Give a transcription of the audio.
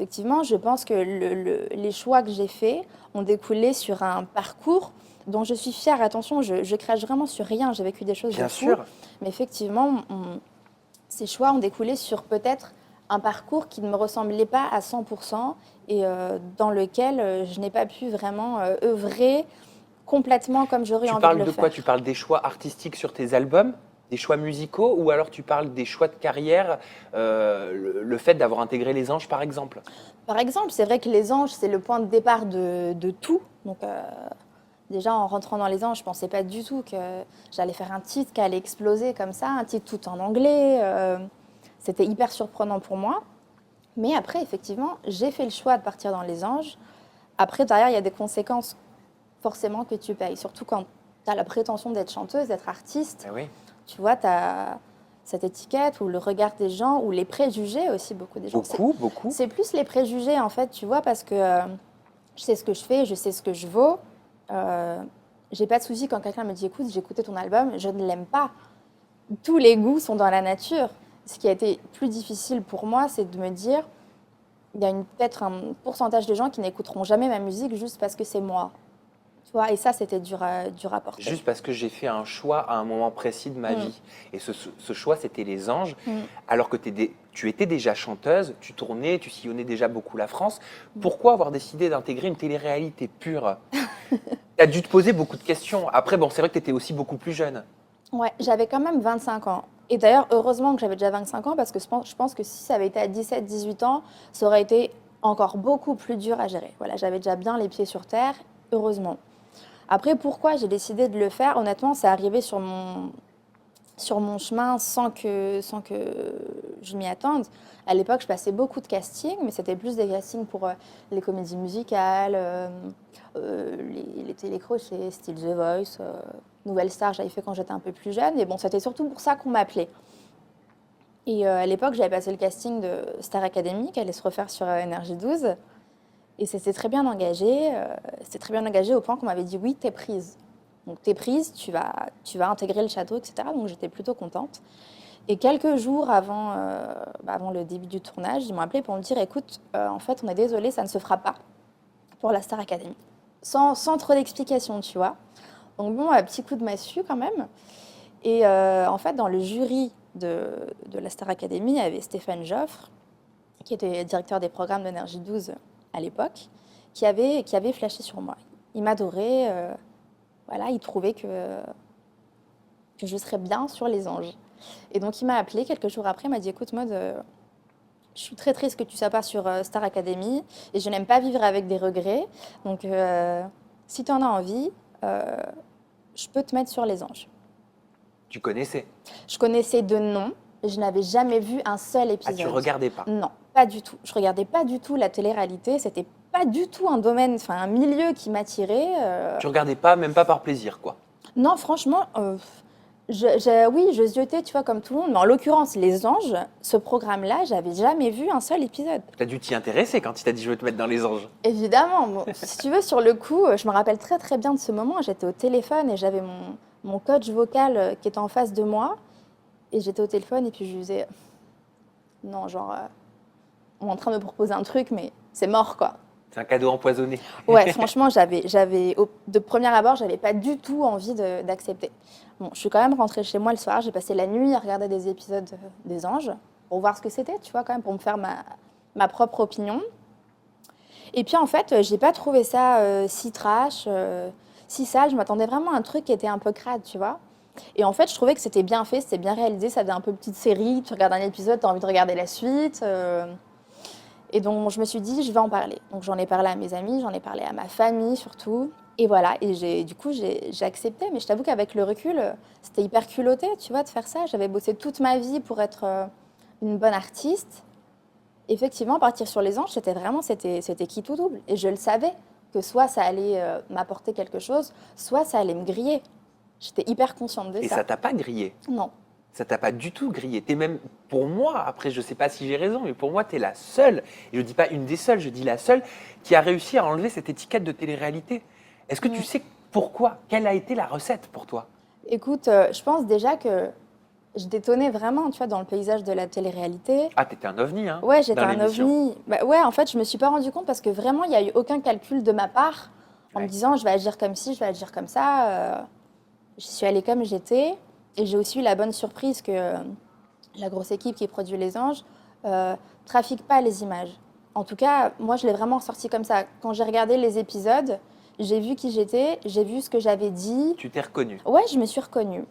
effectivement, je pense que les choix que j'ai faits ont découlé sur un parcours dont je suis fière. Attention, je crache vraiment sur rien. J'ai vécu des choses de Bien fou. sûr. Mais effectivement, ces choix ont découlé sur peut-être un parcours qui ne me ressemblait pas à 100% et dans lequel je n'ai pas pu vraiment œuvrer complètement comme j'aurais Tu envie de parles le de quoi? faire. Tu parles des choix artistiques sur tes albums, des choix musicaux, ou alors tu parles des choix de carrière, le fait d'avoir intégré Les Anges par exemple? Par exemple, c'est vrai que les anges, c'est le point de départ de tout. Donc, déjà, en rentrant dans les anges, je ne pensais pas du tout que j'allais faire un titre qui allait exploser comme ça, un titre tout en anglais. C'était hyper surprenant pour moi. Mais après, effectivement, j'ai fait le choix de partir dans les anges. Après, derrière, il y a des conséquences forcément que tu payes. Surtout quand tu as la prétention d'être chanteuse, d'être artiste. Eh oui. Tu vois, tu as cette étiquette ou le regard des gens ou les préjugés aussi, beaucoup des gens. Beaucoup, beaucoup. C'est plus les préjugés, en fait, tu vois, parce que je sais ce que je fais, je sais ce que je vaux. J'ai pas de souci quand quelqu'un me dit écoute, j'ai écouté ton album, je ne l'aime pas. Tous les goûts sont dans la nature. Ce qui a été plus difficile pour moi, c'est de me dire il y a peut-être un pourcentage de gens qui n'écouteront jamais ma musique juste parce que c'est moi. Tu vois, et ça, c'était dur à porter. Juste parce que j'ai fait un choix à un moment précis de ma vie. Et ce choix, c'était Les Anges. Alors que tu étais déjà chanteuse, tu tournais, tu sillonnais déjà beaucoup la France. Pourquoi avoir décidé d'intégrer une télé-réalité pure? Tu as dû te poser beaucoup de questions. Après, bon, c'est vrai que tu étais aussi beaucoup plus jeune. Ouais, j'avais quand même 25 ans. Et d'ailleurs, heureusement que j'avais déjà 25 ans parce que je pense que si ça avait été à 17, 18 ans, ça aurait été encore beaucoup plus dur à gérer. Voilà, j'avais déjà bien les pieds sur terre, heureusement. Après, pourquoi j'ai décidé de le faire? Honnêtement, c'est arrivé sur mon chemin sans que je m'y attende. À l'époque, je passais beaucoup de castings, mais c'était plus des castings pour les comédies musicales, les télécrochets, style The Voice, Nouvelle Star, j'avais fait quand j'étais un peu plus jeune. Et bon, c'était surtout pour ça qu'on m'appelait. Et à l'époque, j'avais passé le casting de Star Academy, qui allait se refaire sur NRJ12. Et c'était très bien engagé. C'était très bien engagé au point qu'on m'avait dit oui, t'es prise. Donc t'es prise, tu vas intégrer le château, etc. Donc j'étais plutôt contente. Et quelques jours avant le début du tournage, ils m'ont appelé pour me dire écoute, en fait, on est désolé, ça ne se fera pas pour la Star Academy. Sans trop d'explications, tu vois. Donc bon, un petit coup de massue quand même. Et en fait, dans le jury de la Star Academy, il y avait Stéphane Joffre, qui était directeur des programmes d'Énergie 12 à l'époque, qui avait flashé sur moi. Il m'adorait, voilà, il trouvait que je serais bien sur les anges. Et donc il m'a appelé quelques jours après, il m'a dit écoute Maud, je suis très triste que tu ne sois pas sur Star Academy et je n'aime pas vivre avec des regrets. Donc si tu en as envie, je peux te mettre sur les anges. Tu connaissais? Je connaissais de nom, mais je n'avais jamais vu un seul épisode. Ah, tu regardais pas? Non, pas du tout. Je regardais pas du tout la télé-réalité. C'était pas du tout un domaine, enfin un milieu qui m'attirait. Tu regardais pas, même pas par plaisir, quoi. Non, franchement, oui, je ziotais, tu vois, comme tout le monde. Mais en l'occurrence, Les Anges, ce programme-là, j'avais jamais vu un seul épisode. Tu as dû t'y intéresser quand il t'a dit je veux te mettre dans Les Anges. Évidemment. Bon, si tu veux, sur le coup, je me rappelle très très bien de ce moment. J'étais au téléphone et j'avais mon coach vocal qui était en face de moi. Et j'étais au téléphone et puis je lui disais non, genre, on est en train de me proposer un truc, mais c'est mort, quoi. C'est un cadeau empoisonné. Ouais, franchement, de premier abord, j'avais pas du tout envie d'accepter. Bon, je suis quand même rentrée chez moi le soir, j'ai passé la nuit à regarder des épisodes des Anges pour voir ce que c'était, tu vois, quand même, pour me faire ma propre opinion. Et puis en fait, j'ai pas trouvé ça si trash, si sale. Je m'attendais vraiment à un truc qui était un peu crade, tu vois. Et en fait, je trouvais que c'était bien fait, c'était bien réalisé, ça faisait un peu petite série. Tu regardes un épisode, tu as envie de regarder la suite. Et donc, je me suis dit, je vais en parler. Donc, j'en ai parlé à mes amis, j'en ai parlé à ma famille surtout. Et voilà, et j'ai accepté. Mais je t'avoue qu'avec le recul, c'était hyper culotté, tu vois, de faire ça. J'avais bossé toute ma vie pour être une bonne artiste. Effectivement, partir sur les anges, c'était qui tout double. Et je le savais, que soit ça allait m'apporter quelque chose, soit ça allait me griller. J'étais hyper consciente de ça. Et ça t'a pas grillé? Non. Ça t'a pas du tout grillé. T'es même, pour moi, après je sais pas si j'ai raison, mais pour moi t'es la seule, et je dis pas une des seules, je dis la seule, qui a réussi à enlever cette étiquette de télé-réalité. Est-ce que tu sais pourquoi? Quelle a été la recette pour toi? Écoute, je pense déjà que je détonnais vraiment, tu vois, dans le paysage de la télé-réalité. Ah, t'étais un ovni, hein, Ouais, j'étais dans un l'émission. ovni. Bah, ouais, en fait, je me suis pas rendu compte parce que vraiment, il n'y a eu aucun calcul de ma part en me Ouais. disant je vais agir comme ci, je vais agir comme ça. Je suis allée comme j'étais et j'ai aussi eu la bonne surprise que la grosse équipe qui produit Les Anges trafique pas les images. En tout cas, moi, je l'ai vraiment sorti comme ça. Quand j'ai regardé les épisodes, j'ai vu qui j'étais, j'ai vu ce que j'avais dit. Tu t'es reconnue. Ouais, je me suis reconnue.